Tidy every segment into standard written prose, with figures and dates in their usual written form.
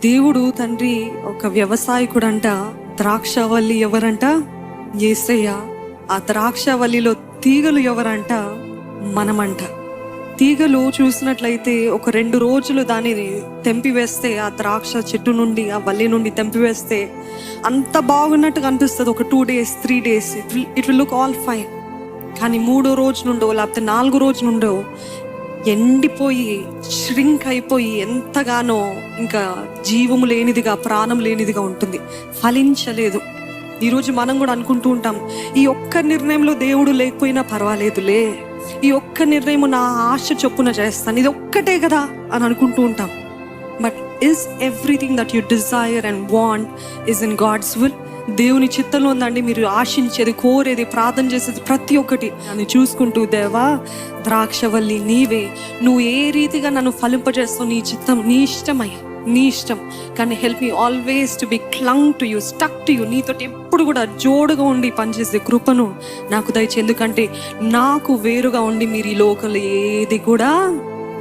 దేవుడు తండ్రి ఒక వ్యవసాయకుడంట. ద్రాక్షవల్లి ఎవరంట? యేసయ్య. ఆ ద్రాక్షవల్లిలో తీగలు ఎవరంట? మనమంట. తీగలు చూసినట్లయితే ఒక 2 రోజులు దానిని తెంపివేస్తే, ఆ ద్రాక్ష చెట్టు నుండి, ఆ వల్లి నుండి తెంపివేస్తే అంత బాగున్నట్టుగా అనిపిస్తుంది. ఒక 2 days 3 days it will look all fine. కానీ 3వ రోజు నుండో లేకపోతే 4వ రోజు నుండో ఎండిపోయి ష్రింక్ అయిపోయి ఎంతగానో ఇంకా జీవము లేనిదిగా, ప్రాణం లేనిదిగా ఉంటుంది, ఫలించలేదు. ఈరోజు మనం కూడా అనుకుంటూ ఉంటాం, ఈ ఒక్క నిర్ణయంలో దేవుడు లేకపోయినా పర్వాలేదులే, ఈ ఒక్క నిర్ణయం నా ఆశ చొప్పున చేస్తాను, ఇది ఒక్కటే కదా అని అనుకుంటూ ఉంటాం. But is everything that you desire and want is in God's will? దేవుని చిత్తంలో ఉందండి. మీరు ఆశించేది, కోరేది, ప్రార్థన చేసేది ప్రతి ఒక్కటి అని చూసుకుంటూ, దేవా ద్రాక్షవల్లి నీవే, నువ్వు ఏ రీతిగా నన్ను ఫలింపజేస్తావు, నీ చిత్తం, నీ ఇష్టమయ్యా, నీ ఇష్టం. కానీ help me always to be clung to you, stuck to you. నీతో ఎప్పుడు కూడా జోడుగా ఉండి పనిచేసే కృపను నాకు దయచేసి. ఎందుకంటే నాకు వేరుగా ఉండి మీరు ఈ లోకంలో ఏది కూడా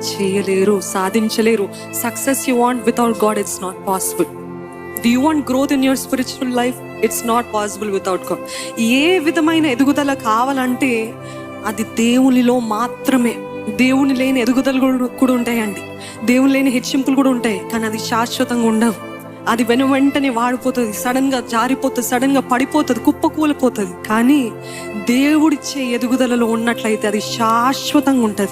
చేయలేరు, సాధించలేరు. Success you want without God, it's not possible. Do you want growth in your spiritual life? It's not possible without God. ఏ విధమైన ఎదుగుదల కావాలంటే అది దేవునిలో మాత్రమే. దేవుని లేని ఎదుగుదల కూడా ఉంటాయండి, దేవుని లేని హెచ్చింపులు కూడా ఉంటాయి, కానీ అది శాశ్వతంగా ఉండవు. అది వెంటనే వాడిపోతుంది, సడన్గా జారిపోతుంది, సడన్గా పడిపోతుంది, కుప్పకూలిపోతుంది. కానీ దేవుడిచ్చే ఎదుగుదలలో ఉన్నట్లయితే అది శాశ్వతంగా ఉంటుంది.